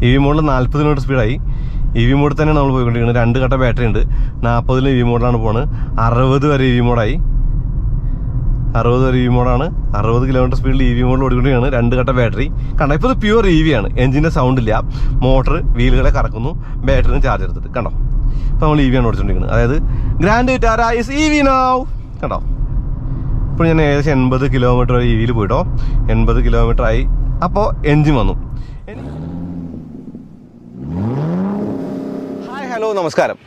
EV മോഡിൽ 40 km സ്പീഡായി. EV മോഡിൽ തന്നെ നമ്മൾ പോയിക്കൊണ്ടിരിക്കുന്നത്. 2 ഘട്ട ബാറ്ററി ഉണ്ട്. 40 EV മോഡിലാണ് പോകുന്നത്. 60 വരെ EV മോഡായി. 60 വരെ EV മോഡാണ്. 60 km സ്പീഡിൽ EV മോഡിൽ ഓടിക്കൊണ്ടിരിക്കുകയാണ്. 2 ഘട്ട ബാറ്ററി. കണ്ടോ, ഇപ്പോൾ ഇത് പ്യുവർ EV ആണ്. എഞ്ചിൻ്റെ സൗണ്ട് ഇല്ല. മോട്ടർ വീലുകളെ കറക്കുന്നു. ബാറ്ററിന് ചാർജ് എടുത്തിട്ട് കണ്ടോ. ഇപ്പോൾ നമ്മൾ EV ആണ് ഓടിച്ചുകൊണ്ടിരിക്കുന്നത്. അതായത് grand Vitara is EV now. കണ്ടോ, ഇപ്പോൾ ഞാൻ ഏകദേശം 80 km വരെ EVയിൽ പോയിട്ടോ. 80 km ആയി. അപ്പോൾ എൻജിൻ വന്നു. ഹായ്, ഹലോ, നമസ്കാരം.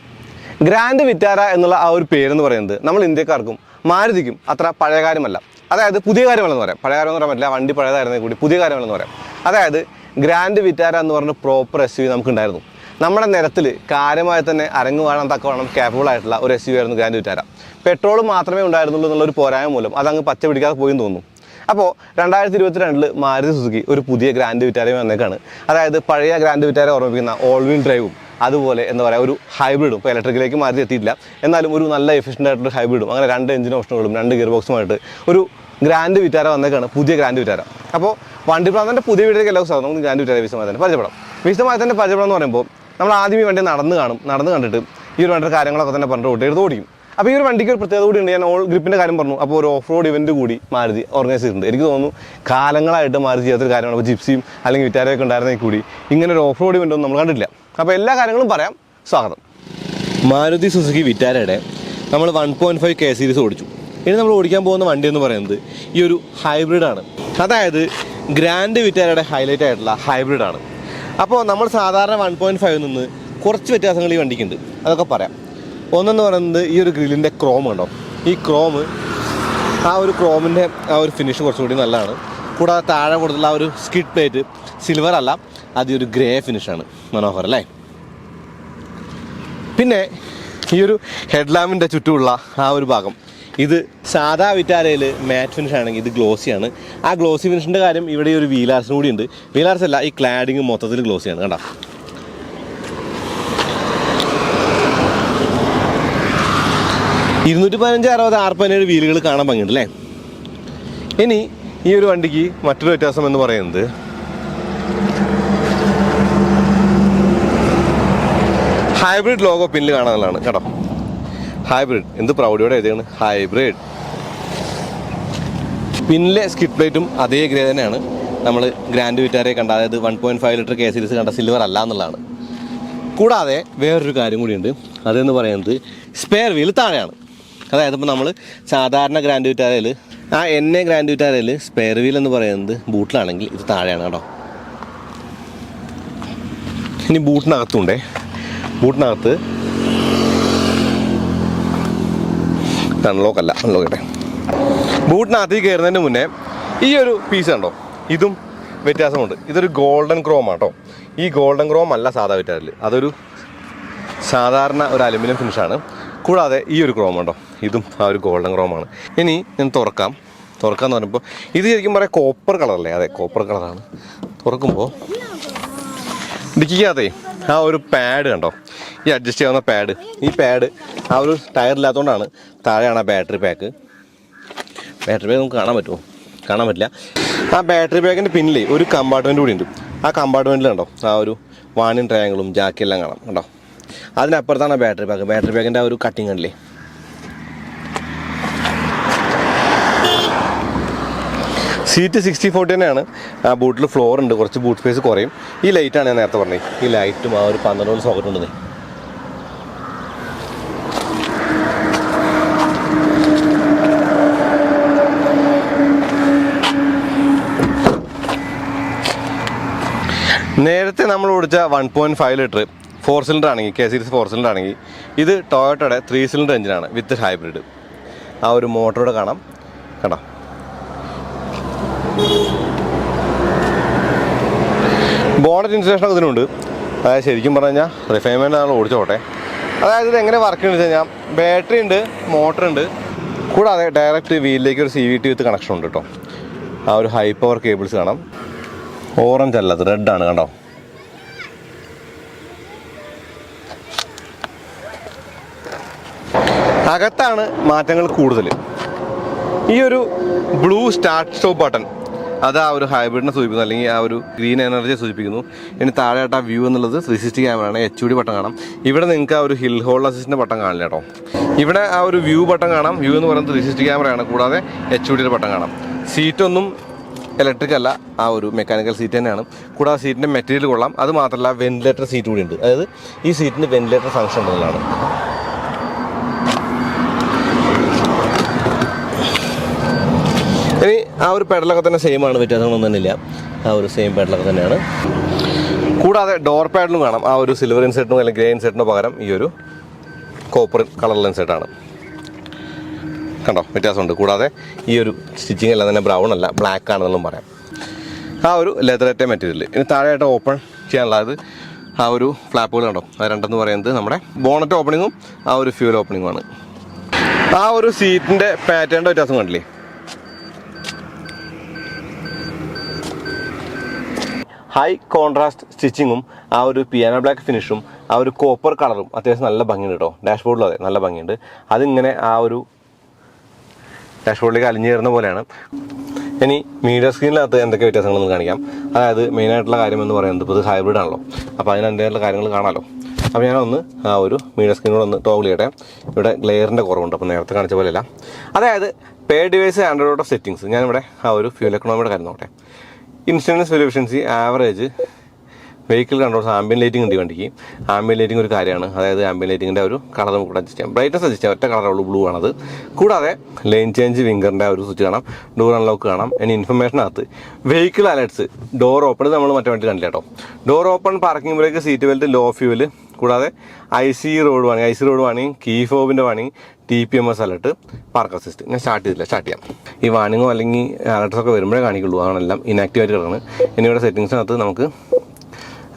ഗ്രാൻഡ് വിറ്റാര എന്നുള്ള ആ ഒരു പേരെന്ന് പറയുന്നത് നമ്മൾ ഇന്ത്യക്കാർക്കും മാരുതിക്കും അത്ര പഴയ കാര്യമല്ല. അതായത് പുതിയ കാര്യമല്ലെന്ന് പറയാം. പഴയ കാര്യമെന്ന് പറയാൻ പറ്റില്ല, വണ്ടി പഴയതായിരുന്നെങ്കിൽ കൂടി പുതിയ കാര്യമല്ലെന്ന് പറയാം. അതായത് ഗ്രാൻഡ് വിറ്റാര എന്ന് പറഞ്ഞ പ്രോപ്പർ SUV നമുക്കുണ്ടായിരുന്നു. നമ്മുടെ നിരത്തിൽ കാര്യമായി തന്നെ അരങ്ങ് വാഴാൻ തക്കവണ്ണം കേപ്പബിൾ ആയിട്ടുള്ള ഒരു SUV ആയിരുന്നു ഗ്രാൻഡ് വിറ്റാര. പെട്രോൾ മാത്രമേ ഉണ്ടായിരുന്നുള്ളൂ എന്നുള്ളൊരു പോരായ്മ മൂലം അതങ്ങ് പച്ച പിടിക്കാതെ പോയി തോന്നുന്നു. അപ്പോൾ 2022 മാരുതി സുസുക്കി ഒരു പുതിയ ഗ്രാൻഡ് വിറ്റാരയും വന്നേക്കാണ്. അതായത് പഴയ ഗ്രാൻഡ് വിറ്റാര ഓർമ്മിപ്പിക്കുന്ന ഓൾ വീൽ ഡ്രൈവും അതുപോലെ എന്താ പറയുക ഒരു ഹൈബ്രിഡും. ഇപ്പോൾ ഇലക്ട്രിക്കിലേക്ക് മാറി എത്തിയിട്ടില്ല, എന്നാലും ഒരു നല്ല എഫിഷ്യൻ്റ് ആയിട്ടുള്ള ഹൈബ്രിഡും, അങ്ങനെ 2 എഞ്ചിൻ ഓപ്ഷനുകളും 2 ഗിയർ ബോക്സുമായിട്ട് ഒരു ഗ്രാൻഡ് വിറ്റാര വന്നേക്കാണ്, പുതിയ ഗ്രാൻഡ് വിറ്റാര. അപ്പോൾ വണ്ടിപ്രാന്തൻ്റെ പുതിയ വീഡിയോയ്ക്ക് എല്ലാവർക്കും സ്വാഗതം. നമുക്ക് ഗ്രാൻഡ് വിറ്റാര വിശദമായി തന്നെ പരിചയപ്പെടാം. എന്ന് പറയുമ്പോൾ നമ്മൾ ആദ്യം ഈ വണ്ടി നടന്ന് കണ്ടിട്ട് ഈ ഒരു വണ്ടിയുടെ കാര്യങ്ങളൊക്കെ തന്നെ പറഞ്ഞിട്ട് എടുത്ത് ഓടിക്കും. അപ്പോൾ ഈ ഒരു വണ്ടിക്ക് ഒരു പ്രത്യേകത കൂടി ഉണ്ട്. ഞാൻ ഓൾ ഗ്രിപ്പിൻ്റെ കാര്യം പറഞ്ഞു. അപ്പോൾ ഒരു ഓഫ് റോഡ് ഇവൻറ്റ് കൂടി മാരുതി ഓർഗനൈസ് ചെയ്തിട്ടുണ്ട്. എനിക്ക് തോന്നുന്നു കാലങ്ങളായിട്ട് മാരുതി ചെയ്യാത്തൊരു കാര്യമാണ്. അപ്പോൾ ജിപ്സിയും അല്ലെങ്കിൽ വിറ്റാരയൊക്കെ ഉണ്ടായിരുന്നെങ്കിൽ കൂടി ഇങ്ങനെ ഒരു ഓഫ് റോഡ് ഇവൻ്റ് ഒന്നും നമ്മൾ കണ്ടിട്ടില്ല. അപ്പോൾ എല്ലാ കാര്യങ്ങളും പറയാം. സ്വാഗതം. മാരുതി സുസുക്കി വിറ്റാരയുടെ നമ്മൾ 1.5 K സീരീസ് ഓടിച്ചു. ഇനി നമ്മൾ ഓടിക്കാൻ പോകുന്ന വണ്ടി എന്ന് പറയുന്നത് ഈ ഒരു ഹൈബ്രിഡാണ്. അതായത് ഗ്രാൻഡ് വിറ്റാരയുടെ ഹൈലൈറ്റ് ആയിട്ടുള്ള ഹൈബ്രിഡാണ്. അപ്പോൾ നമ്മൾ സാധാരണ 1.5 നിന്ന് കുറച്ച് വ്യത്യാസങ്ങൾ ഈ വണ്ടിക്കുണ്ട്. അതൊക്കെ പറയാം. ഒന്നെന്ന് പറയുന്നത് ഈ ഒരു ഗ്രില്ലിൻ്റെ ക്രോം ഉണ്ടോ, ഈ ക്രോം, ആ ഒരു ക്രോമിൻ്റെ ആ ഒരു ഫിനിഷ് കുറച്ചുകൂടി നല്ലതാണ്. കൂടാതെ താഴെ കൊടുത്തുള്ള ആ ഒരു സ്കിഡ് പ്ലേറ്റ് സിൽവർ അല്ല, അത് ഒരു ഗ്രേ ഫിനിഷാണ്. മനോഹരം അല്ലേ? പിന്നെ ഈ ഒരു ഹെഡ് ലാമ്പിൻ്റെ ചുറ്റുമുള്ള ആ ഒരു ഭാഗം, ഇത് സാധാ വിറ്റാരയിൽ മാറ്റ് ഫിനിഷ് ആണെങ്കിൽ ഇത് ഗ്ലോസിയാണ്. ആ ഗ്ലോസി ഫിനിഷിൻ്റെ കാര്യം ഇവിടെ ഈ ഒരു വീലാർസിനും കൂടി ഉണ്ട്. വീലാർസ് അല്ല, ഈ ക്ലാഡിങ് മൊത്തത്തിൽ ഗ്ലോസിയാണ്. കണ്ടോ, 215, 60, 617 വീലുകൾ കാണാൻ ഭംഗിയുണ്ട് അല്ലേ? ഇനി ഈ ഒരു വണ്ടിക്ക് മറ്റൊരു വ്യത്യാസം എന്ന് പറയുന്നത് ഹൈബ്രിഡ് ലോഗോ പിന്നിൽ കാണാനുള്ളതാണ്. കേട്ടോ, ഹൈബ്രിഡ്, എന്ത് പ്രൗഢിയോടെ എഴുതിയാണ് ഹൈബ്രിഡ്. പിന്നിലെ സ്കിഡ് പ്ലേറ്റും അതേ ഗ്രേ തന്നെയാണ് നമ്മൾ ഗ്രാൻഡ് വിറ്റാരയെ കണ്ട, അതായത് 1.5 ലിറ്റർ K സീരീസ് കണ്ട സിൽവർ അല്ല എന്നുള്ളതാണ്. കൂടാതെ വേറൊരു കാര്യം കൂടിയുണ്ട്. അതെന്ന് പറയുന്നത് സ്പെയർ വീൽ താഴെയാണ്. അതായത് ഇപ്പോൾ നമ്മൾ സാധാരണ ഗ്രാൻഡ് വിറ്റാരയിൽ, ആ ഗ്രാൻഡ് വിറ്റാരയിൽ സ്പെയർ വീൽ എന്ന് പറയുന്നത് ബൂട്ടിലാണെങ്കിൽ ഇത് താഴെയാണ്. കേട്ടോ, ഇനി ബൂട്ടിനകത്തുണ്ടേ, ബൂട്ടിനകത്ത് അൺലോക്കല്ല, അൺലോക്കട്ടെ. ബൂട്ടിനകത്തേക്ക് കയറുന്നതിന് മുന്നേ ഈ ഒരു പീസ് കണ്ടോ, ഇതും വ്യത്യാസമുണ്ട്. ഇതൊരു ഗോൾഡൻ ക്രോം ആട്ടോ. ഈ ഗോൾഡൻ ക്രോം അല്ല സാധാ വിറ്റാരിൽ, അതൊരു സാധാരണ ഒരു അലുമിനിയം ഫിനിഷാണ്. കൂടാതെ ഈ ഒരു ക്രോം ഉണ്ടോ, ഇതും ആ ഒരു ഗോൾഡൻ ക്രോമാണ്. ഇനി ഞാൻ തുറക്കാമെന്ന് പറയുമ്പോൾ ഇത് ശരിക്കും പറയാം കോപ്പർ കളറല്ലേ? അതെ, കോപ്പർ കളറാണ്. തുറക്കുമ്പോൾ ഡിക്കിക്കകത്തെ ആ ഒരു പാഡ് കണ്ടോ, ഈ അഡ്ജസ്റ്റ് ചെയ്യാവുന്ന പാഡ്, ഈ പാഡ് ആ ഒരു ടയറില്ലാത്തതുകൊണ്ടാണ്. താഴെയാണ് ആ ബാറ്ററി പാക്ക്. നമുക്ക് കാണാൻ പറ്റുമോ? കാണാൻ പറ്റില്ല. ആ ബാറ്ററി പാക്കിൻ്റെ പിന്നിൽ ഒരു കമ്പാർട്ട്മെൻറ്റ് കൂടി ഉണ്ട്. ആ കമ്പാർട്ട്മെൻറ്റിൽ കണ്ടോ ആ ഒരു വാണിംഗ് ട്രയാങ്കിളും ജാക്കിയെല്ലാം കാണാം. കണ്ടോ, അതിനപ്പുറത്താണ് ബാറ്ററി പാക്ക്. ബാറ്ററി പാക്കിൻ്റെ ആ ഒരു കട്ടിങ് കണ്ടില്ലേ? സീറ്റ് 60/40 തന്നെയാണ്. ആ ബൂട്ടിൽ ഫ്ലോർ ഉണ്ട്, കുറച്ച് ബൂട്ട് സ്പേസ് കുറയും. ഈ ലൈറ്റാണ് ഞാൻ നേരത്തെ പറഞ്ഞത്. ഈ ലൈറ്റും ആ ഒരു 12 വോൾട്ട് സോക്കറ്റ് ഉണ്ട്. നേരത്തെ നമ്മൾ ഓടിച്ച 1.5 ലിറ്റർ 4 സിലിണ്ടർ ആണെങ്കിൽ, K സീരീസ് 4 സിലിണ്ടർ ആണെങ്കിൽ, ഇത് ടൊയോട്ടയുടെ 3 സിലിണ്ടർ എഞ്ചിനാണ് വിത്ത് ഹൈബ്രിഡ്. ആ ഒരു മോട്ടറോടെ കാണാം. കണ്ടോ, ബോണറ്റ് ഇൻസുലേഷനൊക്കെ ഇതിനുണ്ട്. അതായത് ശരിക്കും പറഞ്ഞു കഴിഞ്ഞാൽ റിഫൈൻമെൻറ്റ് നമ്മൾ ഓടിച്ചോട്ടെ. അതായത് ഇത് എങ്ങനെ വർക്ക് ചെയ്യുന്നത് വെച്ച് കഴിഞ്ഞാൽ ബാറ്ററി ഉണ്ട്, മോട്ടറുണ്ട്, കൂടാതെ ഡയറക്റ്റ് വീലിലേക്ക് ഒരു CVT വിത്ത് കണക്ഷൻ ഉണ്ട് കേട്ടോ. ആ ഒരു ഹൈ പവർ കേബിൾസ് കാണാം. ഓറഞ്ച് അല്ല, അത് റെഡാണ്. കണ്ടോ, അകത്താണ് മാറ്റങ്ങൾ കൂടുതൽ. ഈ ഒരു ബ്ലൂ സ്റ്റാർട്ട് സ്റ്റോപ്പ് ബട്ടൺ അത് ആ ഒരു ഹൈബ്രിഡിനെ സൂചിപ്പിക്കുന്നു, അല്ലെങ്കിൽ ആ ഒരു ഗ്രീൻ എനർജിയെ സൂചിപ്പിക്കുന്നു. ഇനി താഴെയായിട്ട് ആ വ്യൂ എന്നുള്ളത് 360 ക്യാമറയാണ്. HUD ബട്ടൺ കാണാം. ഇവിടെ നിങ്ങൾക്ക് ആ ഒരു ഹിൽ ഹോൾഡ് അസിസ്റ്റിൻ്റെ ബട്ടൺ കാണില്ല കേട്ടോ. ഇവിടെ ആ ഒരു വ്യൂ ബട്ടൺ കാണാം. വ്യൂ എന്ന് പറയുന്നത് 360 ക്യാമറയാണ്. കൂടാതെ HUD ബട്ടൺ കാണാം. സീറ്റൊന്നും ഇലക്ട്രിക് അല്ല, ആ ഒരു മെക്കാനിക്കൽ സീറ്റ് തന്നെയാണ്. കൂടാതെ സീറ്റിൻ്റെ മെറ്റീരിയൽ കൊള്ളാം. അത് മാത്രമല്ല വെന്റിലേറ്റർ സീറ്റ് കൂടി ഉണ്ട്. അതായത് ഈ സീറ്റിന് വെന്റിലേറ്റർ ഫംഗ്ഷൻ ഉള്ളതാണ്. ഇനി ആ ഒരു പെഡലൊക്കെ തന്നെ സെയിം ആണ്, വ്യത്യാസങ്ങളൊന്നും തന്നെ ഇല്ല. ആ ഒരു സെയിം പെഡലൊക്കെ തന്നെയാണ്. കൂടാതെ ഡോർ പാഡിലും കാണാം ആ ഒരു സിൽവർ ഇൻസെറ്റിനോ അല്ലെങ്കിൽ ഗ്രേ ഇൻസെറ്റിനോ പകരം ഈ ഒരു കോപ്പർ കളർ ഇൻസെറ്റാണ്. കണ്ടോ, വ്യത്യാസമുണ്ട്. കൂടാതെ ഈ ഒരു സ്റ്റിച്ചിങ് എല്ലാം തന്നെ ബ്രൗൺ അല്ല, ബ്ലാക്ക് ആണെന്നും പറയാം. ആ ഒരു ലെതറേറ്റ മെറ്റീരിയൽ. ഇനി താഴെയായിട്ട് ഓപ്പൺ ചെയ്യാനുള്ളത് ആ ഒരു ഫ്ലാപ്പുകൾ കണ്ടോ. അത് രണ്ടെന്ന് പറയുന്നത് നമ്മുടെ ബോണറ്റ് ഓപ്പണിങ്ങും ആ ഒരു ഫ്യൂൽ ഓപ്പണിങ്ങുമാണ്. ആ ഒരു സീറ്റിൻ്റെ പാറ്റേണിൻ്റെ വ്യത്യാസം കണ്ടില്ലേ. ഹൈ കോൺട്രാസ്റ്റ് സ്റ്റിച്ചിങ്ങും ആ ഒരു പിയാനോ ബ്ലാക്ക് ഫിനിഷും ആ ഒരു കോപ്പർ കളറും അത്യാവശ്യം നല്ല ഭംഗിയുണ്ട് കേട്ടോ. ഡാഷ്ബോർഡിലും അതെ നല്ല ഭംഗിയുണ്ട്. അതിങ്ങനെ ആ ഒരു ഡാഷ്ബോർഡിലേക്ക് അലിഞ്ഞു ചേർന്ന പോലെയാണ്. ഇനി മീഡിയ സ്ക്രീനിനകത്ത് എന്തൊക്കെ വ്യത്യാസങ്ങളെന്ന് കാണിക്കാം. അതായത് മെയിനായിട്ടുള്ള കാര്യം എന്ന് പറയുന്നത് ഇപ്പോൾ ഇത് ഹൈബ്രിഡ് ആണല്ലോ, അപ്പോൾ അതിനെന്തായിട്ടുള്ള കാര്യങ്ങൾ കാണാമല്ലോ. അപ്പോൾ ഞാനൊന്ന് ആ ഒരു മീഡിയ സ്ക്രീനോട് ഒന്ന് ടോഗിൾ ചെയ്യട്ടെ. ഇവിടെ ഗ്ലെയറിൻ്റെ കുറവുണ്ട്, അപ്പോൾ നേരത്തെ കാണിച്ച പോലെയല്ല. അതായത് പേ ഡിവൈസ് ആൻഡ്രോയിഡ് ഓഫ് സെറ്റിങ്സ്. ഞാനിവിടെ ആ ഒരു ഫ്യൂൽ എക്കണോമിയുടെ കാര്യം നോക്കട്ടെ. Instance fuel efficiency, average, vehicle controls, ambient lighting ഉണ്ട് വണ്ടിക്ക്. ആംബിയൻ ലൈറ്റിംഗ് ഒരു കാര്യമാണ്. അതായത് ആംബിയൻ ലൈറ്റിങ്ങിൻ്റെ ഒരു കളർ നമുക്ക് അഡ്ജസ്റ്റ് ചെയ്യാം. ബ്രൈറ്റ്നസ് അഡ്ജസ്റ്റ് ചെയ്യാം. ഒറ്റ കളറുള്ളൂ, ബ്ലൂ ആണത്. കൂടാതെ ലൈൻ ചേഞ്ച്, വിങ്കറിൻ്റെ ഒരു സ്വിച്ച് കാണാം. ഡോർ അൺലോക്ക് കാണാം. ഇനി ഇൻഫർമേഷനകത്ത് വെഹിക്കിൾ അലേർട്സ്, ഡോർ ഓപ്പൺ, ഇത് നമ്മൾ മറ്റേ വണ്ടി കണ്ടില്ല കേട്ടോ. Door open, parking brake, seat belt, low fuel, കൂടാതെ IC റോഡ് വാണിംഗ്, കീ ഫോബിൻ്റെ warning, TPMS alert, park assist. ഞാൻ സ്റ്റാർട്ട് ചെയ്യാം. ഈ വാണിങ്ങോ അല്ലെങ്കിൽ അലർട്ട്സൊക്കെ വരുമ്പോഴേ കാണിക്കുള്ളൂ. അതാണെല്ലാം ഇനാക്റ്റീവായിട്ട് കിടക്കുന്നത്. ഇനി ഇവിടെ സെറ്റിങ്സിനകത്ത് നമുക്ക്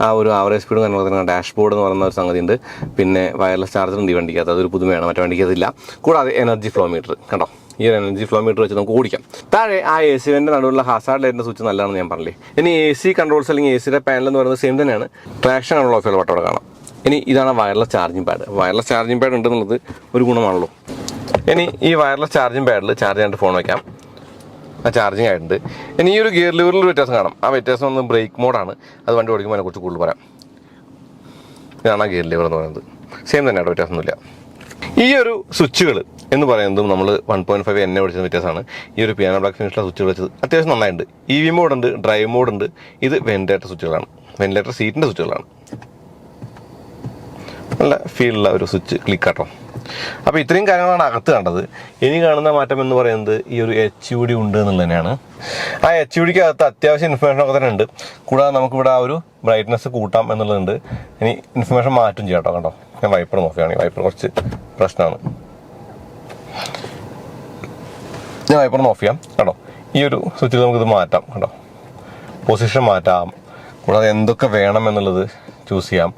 ആ ഒരു ആവറേജ് സ്പീഡും കാര്യങ്ങളൊക്കെ ഡാഷ്ബോർഡ് എന്ന് പറയുന്ന ഒരു സംഗതി ഉണ്ട്. പിന്നെ വയർലെസ് ചാർജർ ഉണ്ട് ഈ വണ്ടിക്കകത്ത്, അതൊരു പുതുമയാണ്, മറ്റേ വണ്ടിക്ക് അതില്ല. കൂടാതെ എനർജി ഫ്ലോ മീറ്റർ കണ്ടോ. ഈ ഒരു എനർജി ഫ്ലോ മീറ്റർ വെച്ച് നമുക്ക് ഓടിക്കാം. താഴെ ആ AC വെൻ്റെ നടുവിലുള്ള ഹസാർഡ് ലൈറ്റിൻ്റെ സ്വിച്ച് നല്ലതാണെന്ന് ഞാൻ പറഞ്ഞില്ലേ. ഇനി AC കൺട്രോൾസ് അല്ലെങ്കിൽ ACയുടെ പാനൽ എന്ന് പറയുന്നത് സെയിം തന്നെയാണ്. ട്രാക്ഷൻ കൺട്രോൾ ഓഫ് വട്ടോടെ കാണാം. ഇനി ഇതാണ് wireless charging pad. Wireless charging pad ഉണ്ടെന്നുള്ളത് ഒരു ഗുണമാണല്ലോ. ഇനി ഈ വയർലെസ് ചാർജിങ് പാഡിൽ ചാർജ് ചെയ്യാണ്ട് ഫോൺ വയ്ക്കാം. ആ ചാർജിങ് ആയിട്ടുണ്ട്. ഇനി ഈ ഒരു ഗിയർ ലിവറിൽ ഒരു വ്യത്യാസം കാണാം. ആ വ്യത്യാസം ഒന്ന് ബ്രേക്ക് മോഡാണ്. അത് വണ്ടി ഓടിക്കുമ്പോൾ അതിനെക്കുറിച്ച് കൂടുതൽ പറയാം. ഇതാണ് ആ ഗിയർ ലിവർ എന്ന് പറയുന്നത്. സെയിം തന്നെയാണ്, വ്യത്യാസമൊന്നുമില്ല. ഈ ഒരു സ്വിച്ചുകൾ എന്ന് പറയുന്നതും നമ്മൾ 1.5 എന്നെ ഓടിച്ചത് വ്യത്യാസമാണ്. ഈ ഒരു പിയാനോ ബ്ലാക്ക് ഫിനിഷിലുള്ള സ്വിച്ച് വെച്ചത് അത്യാവശ്യം നന്നായിട്ടുണ്ട്. EV മോഡുണ്ട്, ഡ്രൈവ് മോഡുണ്ട്. ഇത് വെന്റിലേറ്റർ സ്വിച്ചുകളാണ്, വെന്റിലേറ്റർ സീറ്റിൻ്റെ സ്വിച്ചുകളാണ്. നല്ല ഫീലുള്ള ഒരു സ്വിച്ച് ക്ലിക്കാട്ടോ. അപ്പോൾ ഇത്രയും കാര്യങ്ങളാണ് അകത്ത് കണ്ടത്. ഇനി കാണുന്ന മാറ്റം എന്ന് പറയുന്നത് ഈ ഒരു HUD ഉണ്ട് എന്നുള്ളത് തന്നെയാണ്. ആ HUDക്ക് അകത്ത് അത്യാവശ്യം ഇൻഫർമേഷനൊക്കെ തന്നെ ഉണ്ട്. കൂടാതെ നമുക്കിവിടെ ആ ഒരു ബ്രൈറ്റ്നസ് കൂട്ടാം എന്നുള്ളതുണ്ട്. ഇനി ഇൻഫർമേഷൻ മാറ്റും ചെയ്യാം കേട്ടോ. കണ്ടോ, ഞാൻ വൈപ്പർ നോക്കുകയാണെങ്കിൽ വൈപ്പർ കുറച്ച് പ്രശ്നമാണ്. ഞാൻ വൈപ്പർ ഓഫ് ചെയ്യാം കേട്ടോ. ഈ ഒരു സ്വിച്ചിൽ നമുക്കിത് മാറ്റാം കേട്ടോ. പൊസിഷൻ മാറ്റാം. കൂടാതെ എന്തൊക്കെ വേണം എന്നുള്ളത് ചൂസ് ചെയ്യാം.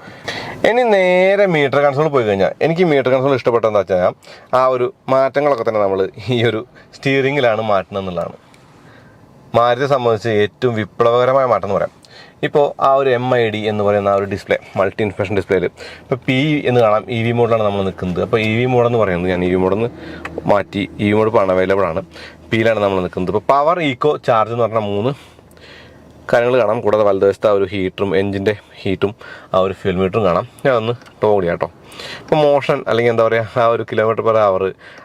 ഇനി നേരെ മീറ്റർ കൺസോൾ പോയി കഴിഞ്ഞാൽ എനിക്ക് മീറ്റർ കൺസോൾ ഇഷ്ടപ്പെട്ടതെന്ന് വെച്ചാൽ ആ ഒരു മാറ്റങ്ങളൊക്കെ തന്നെ നമ്മൾ ഈ ഒരു സ്റ്റിയറിങ്ങിലാണ് മാറ്റുന്നത് എന്നുള്ളതാണ്. മാരുതിയെ സംബന്ധിച്ച് ഏറ്റവും വിപ്ലവകരമായ മാറ്റം എന്ന് പറയാം. ഇപ്പോൾ ആ ഒരു MID എന്ന് പറയുന്ന ആ ഒരു ഡിസ്പ്ലേ, മൾട്ടി ഇൻഫർമേഷൻ ഡിസ്പ്ലേയിൽ ഇപ്പോൾ P എന്ന് കാണാം. EV മോഡിലാണ് നമ്മൾ നിൽക്കുന്നത്. അപ്പോൾ EV മോഡെന്ന് പറയുന്നത് ഞാൻ EV മോഡെന്ന് മാറ്റി. EV മോഡ് ഇപ്പോൾ അവൈലബിൾ ആണ്. Pയിലാണ് നമ്മൾ നിൽക്കുന്നത്. ഇപ്പോൾ പവർ, ഈക്കോ, ചാർജ് എന്ന് പറഞ്ഞാൽ 3 കാര്യങ്ങൾ കാണാം. കൂടാതെ വലതുവശത്ത് ആ ഒരു ഹീറ്ററും, എഞ്ചിൻ്റെ ഹീറ്റും, ആ ഒരു ഫ്യൂൽ മീറ്ററും കാണാം. ഞാൻ ഒന്ന് ടോഗിൾ ചെയ്യാം കേട്ടോ. ഇപ്പോൾ മോഷൻ അല്ലെങ്കിൽ എന്താ പറയുക, ആ ഒരു km/h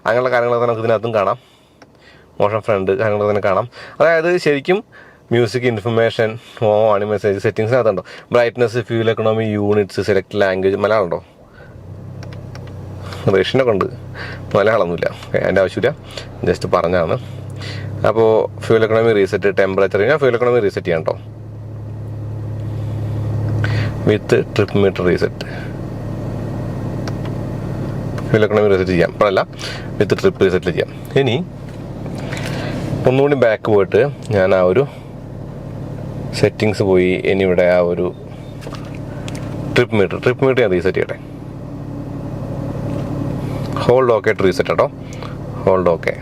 അങ്ങനെയുള്ള കാര്യങ്ങളൊക്കെ നമുക്ക് ഇതിനകത്തും കാണാം. മോഷൻ ഫ്രണ്ട് കാര്യങ്ങളൊക്കെ തന്നെ കാണാം. അതായത് ശരിക്കും മ്യൂസിക്, ഇൻഫർമേഷൻ, വാണി മെസ്സേജ് സെറ്റിങ്സിനകത്തുണ്ടോ. Brightness, fuel economy, units, select language. Malayalam ഉണ്ടോ? റഷ്യനൊക്കെ ഉണ്ട്, മലയാളമൊന്നുമില്ല. അതിൻ്റെ ആവശ്യമില്ല, ജസ്റ്റ് പറഞ്ഞാണ്. അപ്പോൾ ഫ്യൂൽ എക്കണോമി റീസെറ്റ്, ടെമ്പറേച്ചർ. ഞാൻ ഫ്യൂൽ എക്കണോമി റീസെറ്റ് ചെയ്യാം കേട്ടോ. With trip meter reset. Fuel economy reset ചെയ്യാം, അപ്പോഴല്ല വിത്ത് ട്രിപ്പ് റീസെറ്റ് ചെയ്യാം. ഇനി ഒന്നുകൂടി ബാക്ക് പോയിട്ട് ഞാൻ ആ ഒരു സെറ്റിങ്സ് പോയി. ഇനി ഇവിടെ ആ ഒരു ട്രിപ്പ് മീറ്റർ ഞാൻ റീസെറ്റ് ചെയ്യട്ടെ. ഹോൾഡ് ഓക്കെ ടു റീസെറ്റ് കേട്ടോ. Hold okay.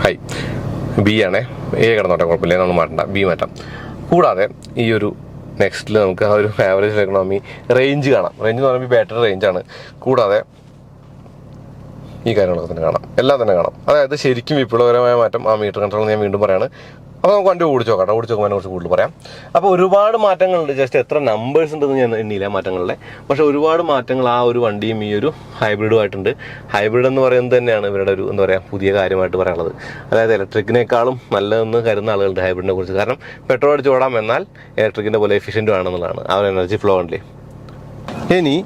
ഹൈ B ആണേ. A കിടന്നോട്ടെ, കുഴപ്പമില്ല, നമ്മൾ മാറ്റണ്ട. B മാറ്റാം. കൂടാതെ ഈ ഒരു നെക്സ്റ്റിൽ നമുക്ക് ആ ഒരു ആവറേജ് എക്കണോമി, റേഞ്ച് കാണാം. റേഞ്ച് എന്ന് പറയുമ്പോൾ ബാറ്ററി റേഞ്ചാണ്. കൂടാതെ ഈ കാര്യങ്ങളൊക്കെ തന്നെ കാണാം, എല്ലാം തന്നെ കാണാം. അതായത് ശരിക്കും വിപ്ലവകരമായ മാറ്റം ആ മീറ്റർ കൺട്രോൾ ഞാൻ വീണ്ടും പറയാണ്. അപ്പോൾ നമുക്ക് വണ്ടി ഓടിച്ച് നോക്കാം, ഓടിച്ച് നോക്കുമ്പോൾ അതിനെ കുറിച്ച് കൂടുതൽ പറയാം. അപ്പോൾ ഒരുപാട് മാറ്റങ്ങളുണ്ട്. ജസ്റ്റ് എത്ര നമ്പേഴ്സ് ഉണ്ടെന്ന് ഞാൻ എണ്ണിയില്ല മാറ്റങ്ങളിലെ, പക്ഷേ ഒരുപാട് മാറ്റങ്ങൾ ആ ഒരു വണ്ടിയും ഈ ഒരു ഹൈബ്രിഡുമായിട്ടുണ്ട്. ഹൈബ്രിഡ് എന്ന് പറയുന്നത് തന്നെയാണ് ഇവരുടെ ഒരു എന്താ പറയുക പുതിയ കാര്യമായിട്ട് പറയാനുള്ളത്. അതായത് ഇലക്ട്രിക്കിനേക്കാളും നല്ലതെന്ന് കരുതുന്ന ആളുകളുടെ ഹൈബ്രിഡിനെ കുറിച്ച്. കാരണം പെട്രോൾ അടിച്ച് ഓടാം, എന്നാൽ ഇലക്ട്രിക്കിൻ്റെ പോലെ എഫിഷ്യൻറ്റും ആണെന്നുള്ളതാണ് ആ ഒരു എനർജി ഫ്ലോ ഉണ്ടല്ലേ. ഇനി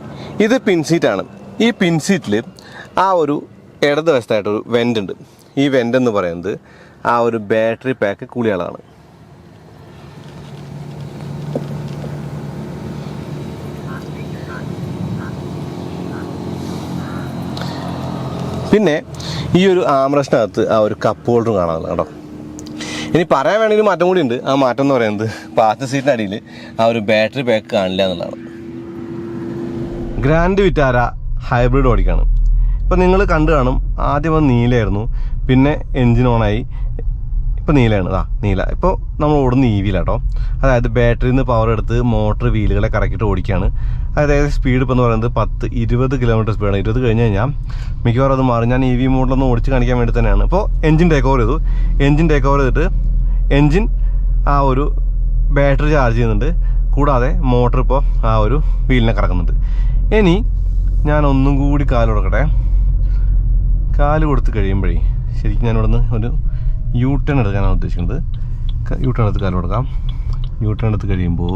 ഇത് പിൻസീറ്റാണ്. ഈ പിൻസീറ്റിൽ ആ ഒരു ഇടതുവശത്തായിട്ടൊരു വെൻ്റ് ഉണ്ട്. ഈ വെൻ്റ് എന്ന് പറയുന്നത് ആ ഒരു ബാറ്ററി പാക്ക് കൂളിയാളാണ്. പിന്നെ ഈ ഒരു ആംറസ്റ്റിനകത്ത് ആ ഒരു കപ്പ് ഹോൾഡറും കാണാനുള്ളത് കേട്ടോ. ഇനി പറയാൻ വേണമെങ്കിൽ മാറ്റം കൂടി ഉണ്ട്. ആ മാറ്റം എന്ന് പറയുന്നത് പാസഞ്ചർ സീറ്റിൻ്റെ അടിയിൽ ആ ഒരു ബാറ്ററി പാക്ക് കാണില്ല എന്നുള്ളതാണ്. ഗ്രാൻഡ് വിറ്റാര ഹൈബ്രിഡ് ഓടിക്കാണ്. ഇപ്പം നിങ്ങൾ കണ്ടു കാണും, ആദ്യം അത് നീലയായിരുന്നു, പിന്നെ എൻജിൻ ഓണായി, ഇപ്പോൾ നീലയാണ്. നീല. ഇപ്പോൾ നമ്മൾ ഓടുന്ന EV-ലാട്ടോ. അതായത് ബാറ്ററിയിൽ നിന്ന് പവർ എടുത്ത് മോട്ടർ വീലുകളെ കറക്കിയിട്ട് ഓടിക്കുകയാണ്. അതായത് സ്പീഡ് ഇപ്പോൾ എന്ന് പറയുന്നത് 10-20 കിലോമീറ്റർ സ്പീഡാണ്. 20 കഴിഞ്ഞ് കഴിഞ്ഞാൽ മിക്കവാറും അത് മാറും. ഞാൻ EV മോഡിലൊന്ന് ഓടിച്ച് കാണിക്കാൻ വേണ്ടി തന്നെയാണ്. ഇപ്പോൾ എൻജിൻ ടേക്ക് ഓവർ ചെയ്തു. എൻജിൻ ടേക്ക് ഓവർ ചെയ്തിട്ട് എൻജിൻ ആ ഒരു ബാറ്ററി ചാർജ് ചെയ്യുന്നുണ്ട്. കൂടാതെ മോട്ടർ ഇപ്പോൾ ആ ഒരു വീലിനെ കറക്കുന്നുണ്ട്. ഇനി ഞാൻ ഒന്നും കൂടി കാല് കൊടുക്കട്ടെ. കാല് കൊടുത്ത് കഴിയുമ്പോഴേ ശരിക്കും ഞാൻ ഇവിടുന്ന് ഒരു U-ടേൺ എടുക്കാനാണ് ഉദ്ദേശിക്കുന്നത്. U-ടേൺ എടുത്ത് കാല് കൊടുക്കാം. U-ടേൺ എടുത്ത് കഴിയുമ്പോൾ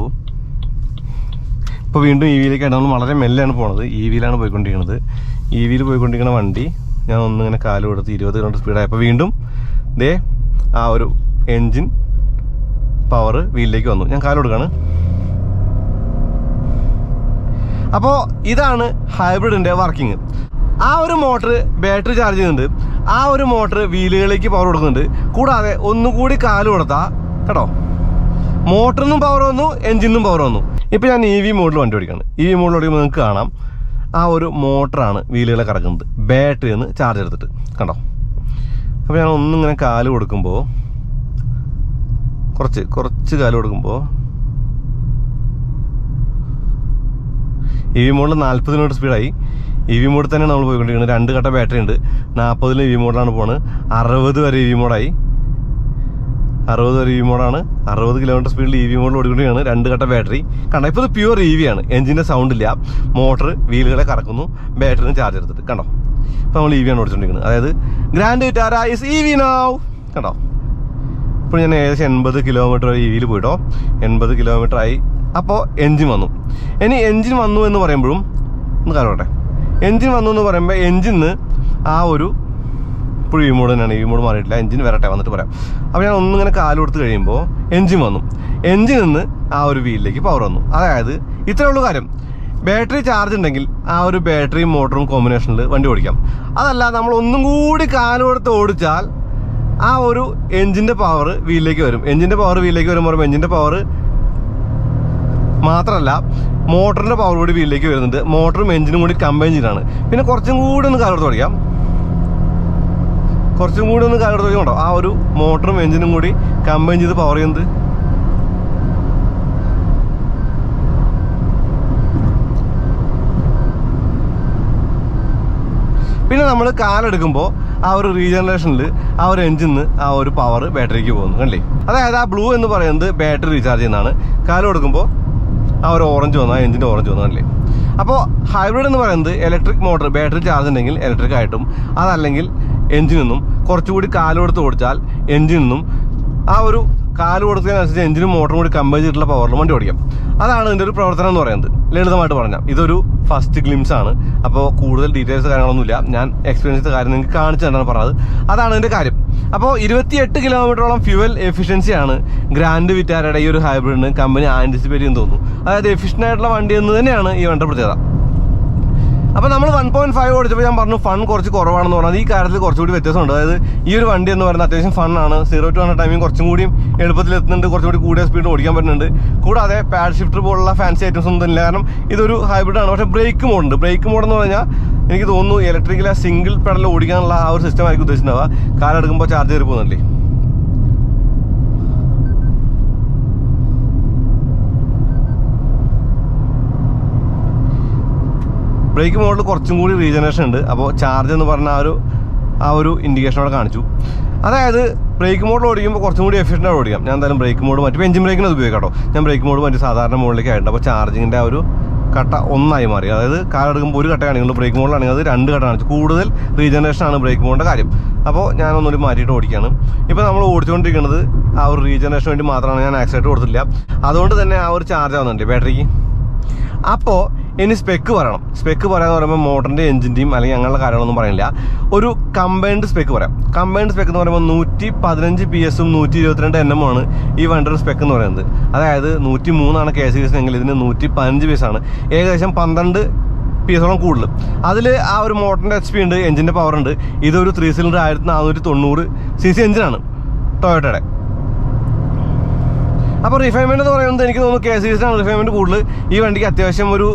ഇപ്പോൾ വീണ്ടും EV-യിലേക്കാണ്. നമ്മൾ വളരെ മെല്ലെയാണ് പോണത്. EV-യിലാണ് പോയിക്കൊണ്ടിരിക്കുന്നത്. EV-യിൽ പോയിക്കൊണ്ടിരിക്കുന്ന വണ്ടി ഞാൻ ഒന്നിങ്ങനെ കാല് കൊടുത്ത് 20 കിലോമീറ്റർ സ്പീഡായപ്പോൾ വീണ്ടും ദേ ആ ഒരു എൻജിൻ പവർ വീലിലേക്ക് വന്നു. ഞാൻ കാല് കൊടുക്കുകയാണ്. അപ്പോൾ ഇതാണ് ഹൈബ്രിഡിൻ്റെ വർക്കിംഗ്. ആ ഒരു മോട്ടർ ബാറ്ററി ചാർജ് ചെയ്യുന്നുണ്ട്, ആ ഒരു മോട്ടർ വീലുകളിലേക്ക് പവർ കൊടുക്കുന്നുണ്ട്. കൂടാതെ ഒന്നുകൂടി കാല് കൊടുത്താൽ കേട്ടോ മോട്ടറിനും പവർ വന്നു, എൻജിനും പവർ വന്നു. ഇപ്പോൾ ഞാൻ EV മോഡിൽ വണ്ടി ഓടിക്കുകയാണ്. EV മോഡിൽ ഓടിക്കുമ്പോൾ നിങ്ങൾക്ക് കാണാം ആ ഒരു മോട്ടറാണ് വീലുകളെ കറക്കുന്നത്, ബാറ്ററിയിൽ നിന്ന് ചാർജ് എടുത്തിട്ട് കണ്ടോ. അപ്പോൾ ഞാൻ ഒന്നിങ്ങനെ കാല് കൊടുക്കുമ്പോൾ കുറച്ച് കാല് കൊടുക്കുമ്പോൾ EV മോഡിൽ 40 കിലോമീറ്റർ സ്പീഡായി. EV മോഡിൽ തന്നെയാണ് നമ്മൾ പോയിക്കൊണ്ടിരിക്കുന്നത്. 2 ഘട്ട ബാറ്ററി ഉണ്ട്. 40 EV മോഡിലാണ് പോകുന്നത്. 60 വരെ EV മോഡായി. 60 വരെ EV മോഡാണ്. 60 കിലോമീറ്റർ സ്പീഡിൽ EV മോഡിൽ ഓടിക്കൊണ്ടിരിക്കുകയാണ്. 2 ഘട്ട ബാറ്ററി കണ്ടോ. ഇപ്പോൾ ഇത് പ്യുവർ EV ആണ്. എൻജിൻ്റെ സൗണ്ട് ഇല്ല. മോട്ടർ വീലുകളെ കറക്കുന്നു, ബാറ്ററിന് ചാർജ് എടുത്തിട്ട് കണ്ടോ. ഇപ്പോൾ നമ്മൾ EV ആണ് ഓടിച്ചുകൊണ്ടിരിക്കുന്നത്. അതായത് grand Vitara is EV now കണ്ടോ. ഇപ്പോൾ ഞാൻ ഏകദേശം 80 കിലോമീറ്റർ വരെ EV-യിൽ പോയിട്ടോ. 80 കിലോമീറ്റർ ആയി. അപ്പോൾ എൻജിൻ വന്നു. ഇനി എൻജിൻ വന്നു എന്ന് പറയുമ്പോഴും ഒന്ന് കാണട്ടെ. എൻജിൻ വന്നു എന്ന് പറയുമ്പോൾ എൻജിന് ആ ഒരു ഇപ്പോൾ EV മോഡ് തന്നെയാണ്. EV മോഡ് മാറിയിട്ടില്ല. എൻജിൻ വരട്ടെ, വന്നിട്ട് പറയാം. അപ്പോൾ ഞാൻ ഒന്നിങ്ങനെ കാല് കൊടുത്ത് കഴിയുമ്പോൾ എൻജിൻ വന്നു. എൻജിൻ നിന്ന് ആ ഒരു വീലിലേക്ക് പവർ വന്നു. അതായത് ഇത്രയേ ഉള്ളൂ കാര്യം. ബാറ്ററി ചാർജ് ഉണ്ടെങ്കിൽ ആ ഒരു ബാറ്ററിയും മോട്ടറും കോമ്പിനേഷനിൽ വണ്ടി ഓടിക്കാം. അതല്ല നമ്മൾ ഒന്നും കൂടി കാല് കൊടുത്ത് ഓടിച്ചാൽ ആ ഒരു എൻജിൻ്റെ പവർ വീലിലേക്ക് വരും. എൻജിൻ്റെ പവർ വീലിലേക്ക് വരുമ്പോൾ എൻജിൻ്റെ പവർ മാത്രമല്ല മോട്ടറിൻ്റെ പവർ കൂടി വീലിലേക്ക് വരുന്നുണ്ട്. മോട്ടറും എൻജിനും കൂടി കമ്പൈൻ ചെയ്താണ്. പിന്നെ കുറച്ചും കൂടി ഒന്ന് കാലെടുത്ത് ഓടിക്കാം. കുറച്ചും കൂടി ഒന്ന് കാലെടുത്ത് ഓടിക്കണ്ടോ. ആ ഒരു മോട്ടറും എൻജിനും കൂടി കമ്പൈൻ ചെയ്ത് പവർ ചെയ്യുന്നത്. പിന്നെ നമ്മൾ കാലെടുക്കുമ്പോൾ ആ ഒരു റീജനറേഷനിൽ ആ ഒരു എൻജിന് ആ ഒരു പവർ ബാറ്ററിക്ക് പോകുന്നു കണ്ടേ. അതായത് ആ ബ്ലൂ എന്ന് പറയുന്നത് ബാറ്ററി റീചാർജ് ചെയ്യുന്നതാണ്. കാല് കൊടുക്കുമ്പോൾ ആ ഒരു ഓറഞ്ച് വന്നു, ആ എൻജിൻ്റെ ഓറഞ്ച് വന്നു കണ്ടല്ലേ. അപ്പോൾ ഹൈബ്രിഡ് എന്ന് പറയുന്നത് ഇലക്ട്രിക് മോട്ടർ ബാറ്ററി ചാർജ് ഉണ്ടെങ്കിൽ ഇലക്ട്രിക് ആയിട്ടും, അതല്ലെങ്കിൽ എൻജിൻ നിന്നും കുറച്ചുകൂടി കാല് കൊടുത്ത് ഓടിച്ചാൽ എൻജിൻ നിന്നും ആ ഒരു കാല് കൊടുത്തതിനനുസരിച്ച് എൻജിനും മോട്ടറും കൂടി കമ്പൈൻ ചെയ്തിട്ടുള്ള പവറിൽ വണ്ടി ഓടിക്കാം. അതാണ് ഇതിൻ്റെ ഒരു പ്രവർത്തനം എന്ന് പറയുന്നത്. ലളിതമായിട്ട് പറഞ്ഞാൽ ഇതൊരു ഫസ്റ്റ് ഗ്ലിംസ് ആണ്. അപ്പോൾ കൂടുതൽ ഡീറ്റെയിൽസ് കാര്യങ്ങളൊന്നുമില്ല. ഞാൻ എക്സ്പീരിയൻസ് ചെയ്ത കാര്യം നിങ്ങൾക്ക് കാണിച്ചു തന്നാണ് പറഞ്ഞത്. അതാണ് ഇതിൻ്റെ കാര്യം. അപ്പോൾ 28 കിലോമീറ്ററോളം ഫ്യൂവൽ എഫിഷ്യൻസിയാണ് ഗ്രാൻഡ് വിറ്റാരയുടെ ഈ ഒരു ഹൈബ്രിഡിന് കമ്പനി ആൻറ്റിസിപ്പേറ്റ് ചെയ്യുന്നു തോന്നുന്നു. അതായത് എഫിഷ്യൻ്റ് ആയിട്ടുള്ള വണ്ടി എന്ന് തന്നെയാണ് ഈ വണ്ടിയുടെ പ്രത്യേകത. അപ്പോൾ നമ്മൾ 1.5 ഓടിച്ചപ്പോൾ ഞാൻ പറഞ്ഞു ഫൺ കുറച്ച് കുറവാണെന്ന് പറഞ്ഞാൽ ഈ കാര്യത്തിൽ കുറച്ചുകൂടി വ്യത്യാസമുണ്ട്. അതായത് ഈ ഒരു വണ്ടി എന്ന് പറയുന്നത് അത്യാവശ്യം ഫണ്ണാണ്. 0 to 100 ടൈമിങ് കുറച്ചും കൂടി എളുപ്പത്തിലെത്തുന്നുണ്ട്. കുറച്ചുകൂടി കൂടിയ സ്പീഡ് ഓടിക്കാൻ പറ്റുന്നുണ്ട്. കൂടാതെ പാഡ് ഷിഫ്റ്റർ പോലുള്ള ഫാൻസി ഐറ്റംസ് ഒന്നും ഇല്ല. കാരണം ഇതൊരു ഹൈബ്രിഡാണ്. പക്ഷേ ബ്രേക്ക് മോഡുണ്ട്. ബ്രേക്ക് മോഡ് എന്ന് പറഞ്ഞാൽ എനിക്ക് തോന്നുന്നു ഇലക്ട്രിക്കിലെ സിംഗിൾ പെഡൽ ഓടിക്കാനുള്ള ആ ഒരു സിസ്റ്റം ആയിരിക്കും ഉദ്ദേശിച്ചിട്ടുണ്ടാവുക. കാലെടുക്കുമ്പോൾ ചാർജ് കയറി പോകുന്നില്ലേ. ബ്രേക്ക് മോഡിൽ കുറച്ചും കൂടി റീജനറേഷൻ ഉണ്ട്. അപ്പോൾ ചാർജ് എന്ന് പറഞ്ഞ ആ ഒരു ഇൻഡിക്കേഷൻ അവിടെ കാണിച്ചു. അതായത് ബ്രേക്ക് മോഡിൽ ഓടിക്കുമ്പോൾ കുറച്ചും കൂടി എഫിഷ്യൻ്റായിട്ട് ഓടിക്കാം. ഞാൻ എന്തായാലും ബ്രേക്ക് മോഡ് മാറ്റി എഞ്ചിൻ ബ്രേക്കിന് അത് ഉപയോഗിക്കാം കേട്ടോ. ഞാൻ ബ്രേക്ക് മോഡ് മാറ്റി സാധാരണ മോഡിലേക്ക് ആയിട്ടുണ്ട്. അപ്പോൾ ചാർജിങ്ങിൻ്റെ ആ ഒരു കട്ട ഒന്നായി മാറി. അതായത് കാലെടുക്കുമ്പോൾ ഒരു കട്ട കാണിക്കുള്ളൂ, ബ്രേക്ക് മോഡിലാണെങ്കിൽ അത് 2 കട്ട കാണിച്ചു. കൂടുതൽ റീജനറേഷനാണ് ബ്രേക്ക് മോഡിൻ്റെ കാര്യം. അപ്പോൾ ഞാനൊന്നുകൂടി മാറ്റിയിട്ട് ഓടിക്കുകയാണ്. ഇപ്പോൾ നമ്മൾ ഓടിച്ചുകൊണ്ടിരിക്കുന്നത് ആ ഒരു റീജനറേഷന് വേണ്ടി മാത്രമാണ്. ഞാൻ ആക്സിഡൻറ്റ് കൊടുത്തില്ല, അതുകൊണ്ട് തന്നെ ആ ഒരു ചാർജ് ആവുന്നുണ്ട് ബാറ്ററിക്ക്. അപ്പോൾ ഇനി സ്പെക്ക് പറയണം. സ്പെക്ക് പറയാന്ന് പറയുമ്പോൾ മോട്ടറിൻ്റെ എഞ്ചിൻ്റെയും അല്ലെങ്കിൽ അങ്ങനെയുള്ള കാര്യങ്ങളൊന്നും പറയുന്നില്ല. ഒരു കമ്പൈൻഡ് സ്പെക്ക് പറയാം. കമ്പൈൻഡ് സ്പെക്ക് എന്ന് പറയുമ്പോൾ 115 PS 122 NM ആണ് ഈ വണ്ടിയുടെ സ്പെക്ക് എന്ന് പറയുന്നത്. അതായത് 103 K സീരീസിനെങ്കിൽ ഇതിന് 115 PS ആണ്. ഏകദേശം 12 PS കൂടുതൽ. അതിൽ ആ ഒരു മോട്ടറിൻ്റെ HP ഉണ്ട്, എഞ്ചിൻ്റെ പവർ ഉണ്ട്. ഇതൊരു 3 സിലിണ്ടർ 1490 cc എഞ്ചിനാണ് ടൊയോട്ടയുടെ. അപ്പോൾ റിഫൈൻമെൻറ്റ് എന്ന് പറയുന്നത് എനിക്ക് തോന്നുന്നു K സീരീസിനാണ് റിഫൈൻമെൻറ്റ് കൂടുതൽ. ഈ വണ്ടിക്ക് അത്യാവശ്യം ഒരു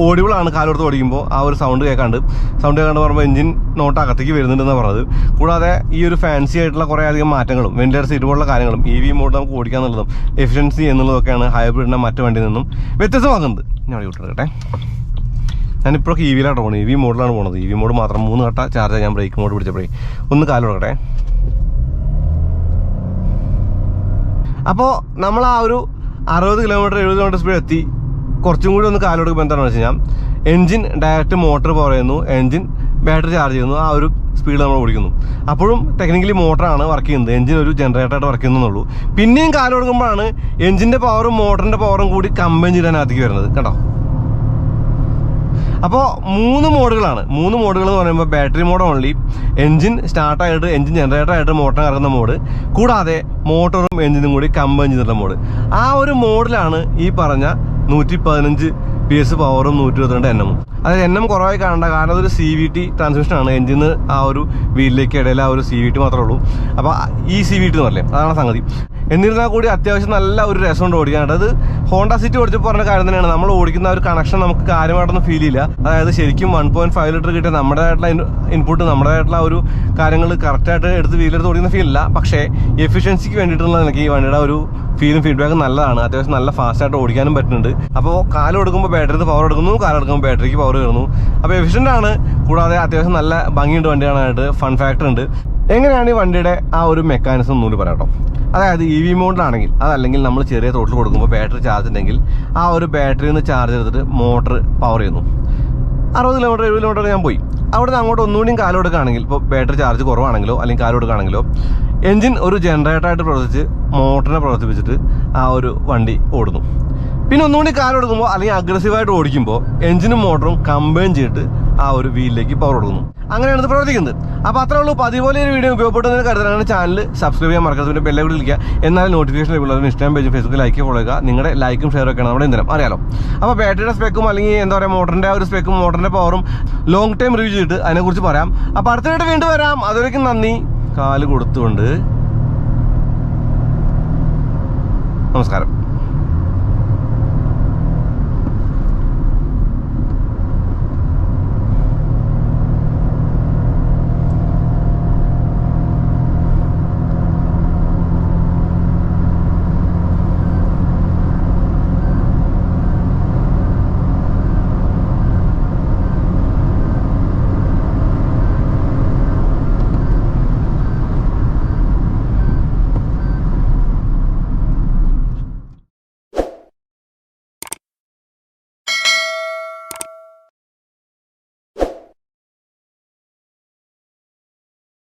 ഓഡിബിളാണ്. കാലെടുത്ത് ഓടിക്കുമ്പോൾ ആ ഒരു സൗണ്ട് കേൾക്കാണ്ട് പറയുമ്പോൾ എഞ്ചിൻ നോട്ട് അകത്തേക്ക് വരുന്നുണ്ടെന്നാണ് പറഞ്ഞത്. കൂടാതെ ഈ ഒരു ഫാൻസി ആയിട്ടുള്ള കുറേ അധികം മാറ്റങ്ങളും വെന്റിലേറ്റർ സീറ്റ് പോലുള്ള കാര്യങ്ങളും EV മോഡ് നമുക്ക് ഓടിക്കുക എന്നുള്ളതും എഫിഷ്യൻസി എന്നുള്ളതൊക്കെയാണ് ഹൈബ്രിഡിൻ്റെ മറ്റു വണ്ടിയിൽ നിന്നും വ്യത്യസ്തമാക്കുന്നത്. ഞാൻ വിട്ടുകൊടുക്കട്ടെ. ഞാനിപ്പോൾ EVയിലാണ് പോകുന്നത്, EV മോഡിലാണ് പോകുന്നത്. EV മോഡ് മാത്രം 3 കട്ട ചാർജ്. ഞാൻ ബ്രേക്ക് മോഡ് പിടിച്ചപ്പോഴേ ഒന്ന് കാലെടുക്കട്ടെ. അപ്പോൾ നമ്മൾ ആ ഒരു 60 കിലോമീറ്റർ 70 കിലോമീറ്റർ സ്പീഡ് എത്തി. കുറച്ചും കൂടി ഒന്ന് കാലെടുക്കുമ്പോൾ എന്താണെന്ന് വെച്ച് കഴിഞ്ഞാൽ എഞ്ചിൻ ഡയറക്റ്റ് മോട്ടർ പവർ ചെയ്യുന്നു, എഞ്ചിൻ ബാറ്ററി ചാർജ് ചെയ്യുന്നു. ആ ഒരു സ്പീഡ് നമ്മൾ ഓടിക്കുന്നു. അപ്പോഴും ടെക്നിക്കലി മോട്ടറാണ് വർക്ക് ചെയ്യുന്നത്, എഞ്ചിൻ ഒരു ജനറേറ്ററായിട്ട് വർക്ക് ചെയ്യുന്നുള്ളൂ. പിന്നെയും കാലെടുക്കുമ്പോഴാണ് എഞ്ചിൻ്റെ പവറും മോട്ടറിൻ്റെ പവറും കൂടി കമ്പൈൻ ചെയ്താനകത്തേക്ക് വരുന്നത് കേട്ടോ. അപ്പോൾ 3 മോഡുകളാണ്. 3 മോഡുകൾ എന്ന് പറയുമ്പോൾ ബാറ്ററി മോഡ് ഓൺലി, എഞ്ചിൻ സ്റ്റാർട്ടായിട്ട് എഞ്ചിൻ ജനറേറ്ററായിട്ട് മോട്ടർ കറങ്ങുന്ന മോഡ്, കൂടാതെ മോട്ടറും എഞ്ചിനും കൂടി കമ്പൈൻ ചെയ്തിട്ടുള്ള മോഡ്. ആ ഒരു മോഡിലാണ് ഈ പറഞ്ഞ 115 PS പവറും 122 NM. അതായത് NM കുറവായി കാണണ്ട, കാരണം അതൊരു CVT ട്രാൻസ്മിഷനാണ്. എഞ്ചിന് ആ ഒരു വീലിലേക്ക് ഇടയിൽ ആ ഒരു CVT മാത്രമേ ഉള്ളൂ. അപ്പോൾ ഈ CVT എന്ന് പറയില്ലേ, അതാണ് സംഗതി. എന്നിരുന്നാൽ കൂടി അത്യാവശ്യം നല്ല ഒരു രസമുണ്ട് ഓടിക്കാനായിട്ട്. അത് ഹോണ്ട സിറ്റി ഓടിച്ചപ്പോൾ പറഞ്ഞ കാര്യം തന്നെയാണ്. നമ്മൾ ഓടിക്കുന്ന ഒരു കണക്ഷൻ നമുക്ക് കാര്യമായിട്ടൊന്നും ഫീൽ ചെയ്യില്ല. അതായത് ശരിക്കും 1.5 ലിറ്റർ കിട്ടിയ നമ്മുടേതായിട്ടുള്ള ഇൻപുട്ട്, നമ്മുടേതായിട്ടുള്ള ഒരു കാര്യങ്ങൾ കറക്റ്റായിട്ട് എടുത്ത് വീലെടുത്ത് ഓടിക്കുന്ന ഫീലില്ല. പക്ഷേ എഫിഷ്യൻസിക്ക് വേണ്ടിയിട്ടുള്ള എനിക്ക് ഈ വണ്ടിയുടെ ഒരു ഫീലും ഫീഡ്ബാക്കും നല്ലതാണ്. അത്യാവശ്യം നല്ല ഫാസ്റ്റായിട്ട് ഓടിക്കാനും പറ്റുന്നുണ്ട്. അപ്പോൾ കാലെടുക്കുമ്പോൾ ബാറ്ററിക്ക് പവർ എടുക്കുന്നു, കാലെടുക്കുമ്പോൾ ബാറ്ററിക്ക് പവർ കയറുന്നു. അപ്പോൾ എഫിഷ്യൻ്റ് ആണ്. കൂടാതെ അത്യാവശ്യം നല്ല ഭംഗിയുണ്ട് വണ്ടി കാണാനായിട്ട്, ഫൺ ഫാക്ടർ ഉണ്ട്. എങ്ങനെയാണ് ഈ വണ്ടിയുടെ ആ ഒരു മെക്കാനിസം ഒന്നുകൂടി പറയാം കേട്ടോ. അതായത് EV മോഡിലാണെങ്കിൽ, അതല്ലെങ്കിൽ നമ്മൾ ചെറിയ തോട്ടിൽ കൊടുക്കുമ്പോൾ ബാറ്ററി ചാർജ് ഉണ്ടെങ്കിൽ ആ ഒരു ബാറ്ററിയിൽ നിന്ന് ചാർജ് എടുത്തിട്ട് മോട്ടർ പവർ ചെയ്യുന്നു. 60 കിലോമീറ്റർ 70 കിലോമീറ്റർ ഞാൻ പോയി. അവിടെ നിന്ന് അങ്ങോട്ട് ഒന്നുകൂടിയും കാലെടുക്കുകയാണെങ്കിൽ, ഇപ്പോൾ ബാറ്ററി ചാർജ് കുറവാണെങ്കിലോ അല്ലെങ്കിൽ കാലെടുക്കുകയാണെങ്കിലോ എഞ്ചിൻ ഒരു ജനറേറ്ററായിട്ട് പ്രവർത്തിച്ച് മോട്ടറിനെ പ്രവർത്തിപ്പിച്ചിട്ട് ആ ഒരു വണ്ടി ഓടുന്നു. പിന്നെ ഒന്നുകൂടി കാലെടുക്കുമ്പോൾ അല്ലെങ്കിൽ അഗ്രസീവായിട്ട് ഓടിക്കുമ്പോൾ എഞ്ചിനും മോട്ടറും കമ്പൈൻ ചെയ്തിട്ട് ആ ഒരു വീലിലേക്ക് പവർ കൊടുക്കുന്നു. അങ്ങനെയാണ് ഇത് പ്രവർത്തിക്കുന്നത്. അപ്പോൾ അത്രേ ഉള്ളൂ. അപ്പോൾ അതുപോലെ ഒരു വീഡിയോ ഉപയോഗപ്പെടുന്നതിന് കരുതലാണ് ചാനൽ സബ്സ്ക്രൈബ് ചെയ്യാൻ മറക്കരുത്. പിന്നെ ബെല്ലെ കൂടി വിളിക്കുക, എന്നാലും നോട്ടിഫിക്കേഷൻ ലഭിക്കുന്നത്. ഇൻസ്റ്റാഗ്രാം പേജ് ഫേസ്ബുക്കിൽ ലൈക്ക് ഫോളോ ചെയ്യുക. നിങ്ങളുടെ ലൈക്കും ഷെയറും ഒക്കെയാണ് നമ്മുടെ ഇന്ധനം, അറിയാലോ. അപ്പോൾ ബാറ്ററിയുടെ സ്പെക്കും അല്ലെങ്കിൽ എന്താ പറയുക മോട്ടറിൻ്റെ ആ ഒരു സ്പെക്കും മോട്ടറിൻ്റെ പവറും ലോങ് ടൈം റിവ്യൂ ചെയ്തിട്ട് അതിനെക്കുറിച്ച് പറയാം. അപ്പോൾ അടുത്തതായിട്ട് വീണ്ടും വരാം. അതുവരേക്കും നന്ദി. കാല് കൊടുത്തുകൊണ്ട് നമസ്കാരം.